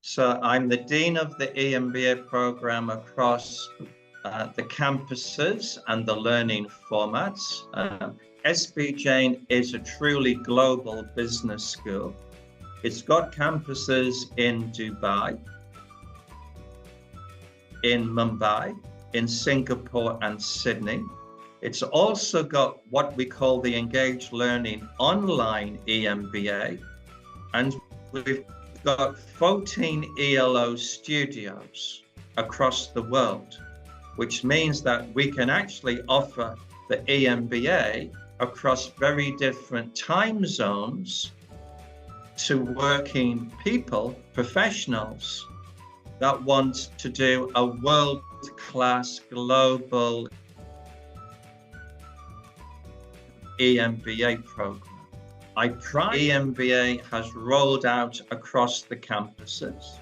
So I'm the Dean of the MBA program across the campuses and the learning formats. SB Jain is a truly global business school. It's got campuses in Dubai, in Mumbai, in Singapore and Sydney. It's also got what we call the Engaged Learning Online EMBA, and we've got 14 ELO studios across the world, which means that we can actually offer the EMBA across very different time zones to working people, professionals that want to do a world-class global EMBA program. EMBA has rolled out across the campuses.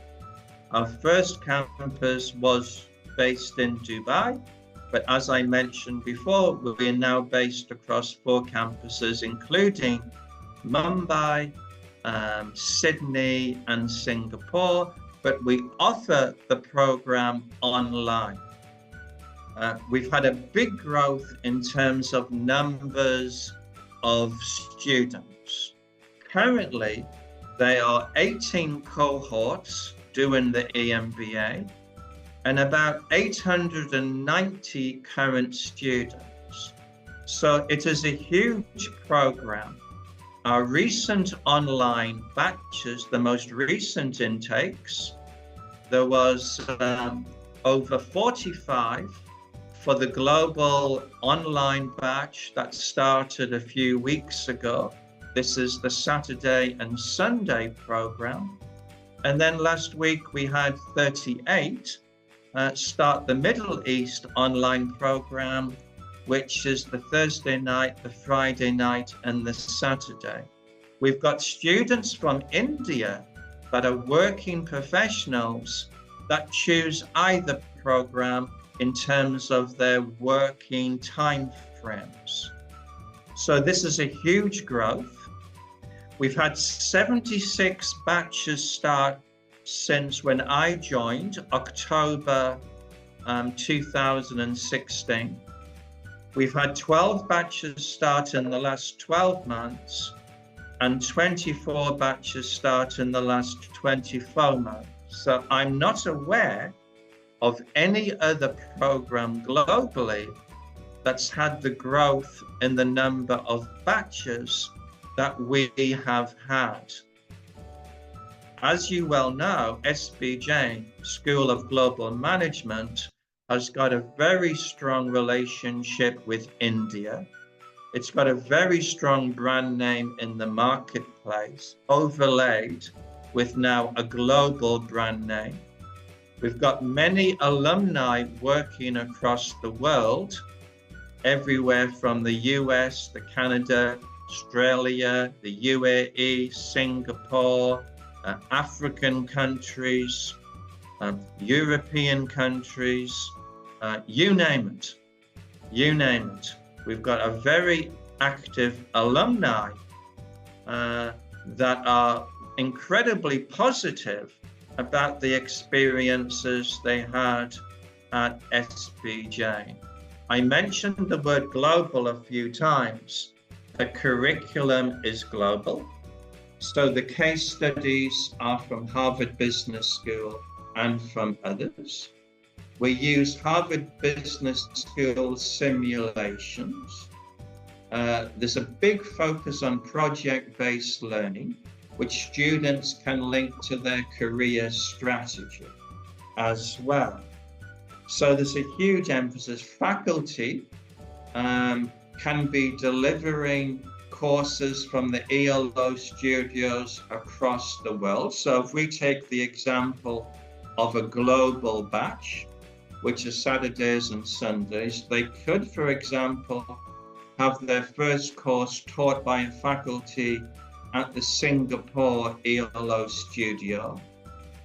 Our first campus was based in Dubai, but as I mentioned before, we're now based across 4 campuses, including Mumbai, Sydney and Singapore, but we offer the program online. We've had a big growth in terms of numbers of students. Currently, there are 18 cohorts doing the EMBA and about 890 current students. So it is a huge program. Our recent online batches, the most recent intakes, there was over 45 for the global online batch that started a few weeks ago. This is the Saturday and Sunday program. And then last week we had 38 start the Middle East online program, which is the Thursday night, the Friday night, and the Saturday. We've got students from India that are working professionals that choose either program in terms of their working time frames. So this is a huge growth. We've had 76 batches start since when I joined, October 2016. We've had 12 batches start in the last 12 months and 24 batches start in the last 24 months. So I'm not aware of any other program globally that's had the growth in the number of batches that we have had. As you well know, SB Jain, School of Global Management, has got a very strong relationship with India. It's got a very strong brand name in the marketplace, overlaid with now a global brand name. We've got many alumni working across the world, everywhere from the US, the Canada, Australia, the UAE, Singapore, African countries, European countries, you name it, you name it. We've got a very active alumni that are incredibly positive about the experiences they had at SB Jain. I mentioned the word global a few times. The curriculum is global. So the case studies are from Harvard Business School and from others. We use Harvard Business School simulations. There's a big focus on project-based learning, which students can link to their career strategy as well. So there's a huge emphasis. Faculty can be delivering courses from the ELO studios across the world. So if we take the example of a global batch, which is Saturdays and Sundays, they could, for example, have their first course taught by a faculty at the Singapore ELO studio,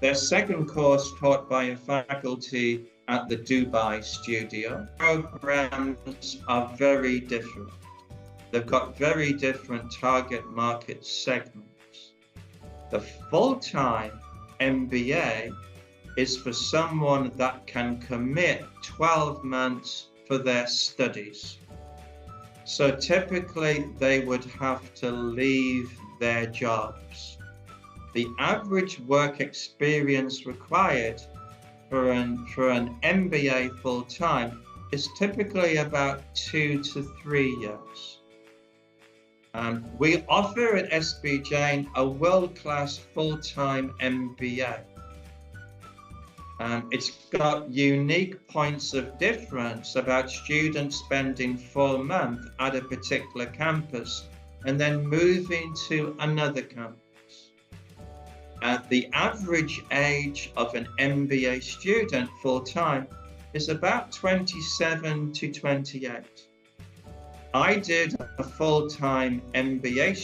their second course taught by a faculty at the Dubai studio. Programs are very different. They've got very different target market segments. The full-time MBA is for someone that can commit 12 months for their studies. So typically they would have to leave their jobs. The average work experience required for an MBA full-time is typically about 2 to 3 years. We offer at SB Jain a world-class full-time MBA. It's got unique points of difference about students spending 4 months at a particular campus and then moving to another campus. The average age of an MBA student full-time is about 27 to 28. I did a full-time MBA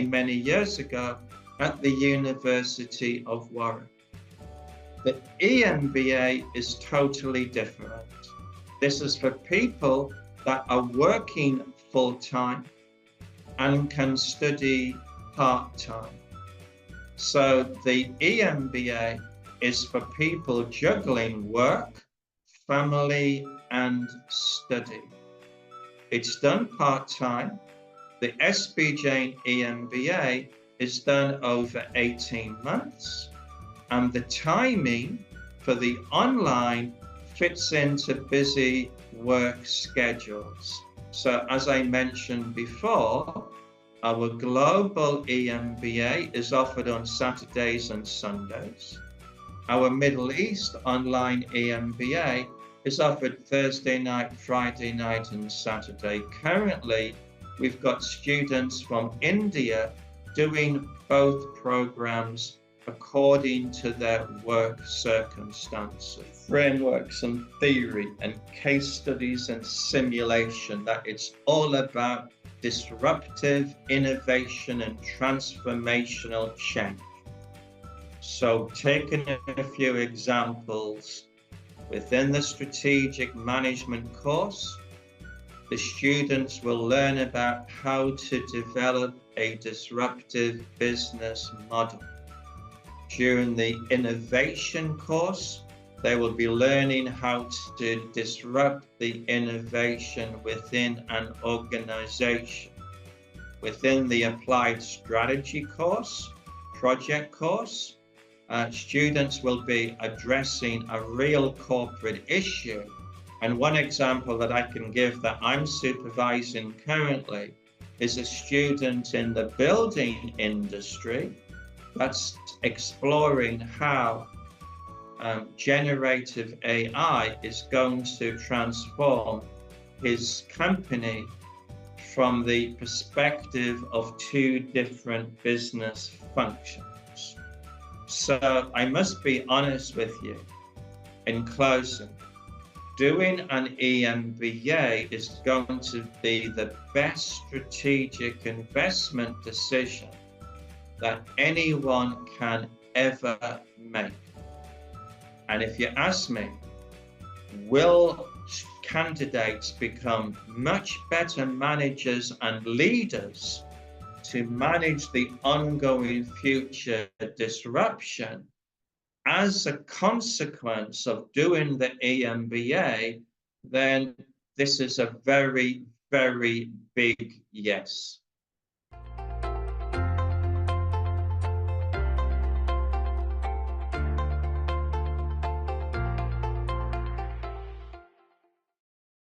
many years ago at the University of Warwick. The EMBA is totally different. This is for people that are working full-time and can study part-time. So the EMBA is for people juggling work, family, and study. It's done part-time. The SB Jain EMBA is done over 18 months. And the timing for the online fits into busy work schedules. So as I mentioned before, our global EMBA is offered on Saturdays and Sundays. Our Middle East online EMBA is offered Thursday night, Friday night, and Saturday. Currently, we've got students from India doing both programs according to their work circumstances. Frameworks and theory and case studies and simulation, that it's all about disruptive innovation and transformational change. So taking a few examples, within the strategic management course, the students will learn about how to develop a disruptive business model. During the innovation course, they will be learning how to disrupt the innovation within an organization. Within the applied strategy course, project course, students will be addressing a real corporate issue. And one example that I can give that I'm supervising currently is a student in the building industry that's exploring how generative AI is going to transform his company from the perspective of 2 different business functions. So I must be honest with you in closing. Doing an EMBA is going to be the best strategic investment decision that anyone can ever make. And if you ask me, will candidates become much better managers and leaders to manage the ongoing future disruption as a consequence of doing the EMBA, then this is a very, very big yes.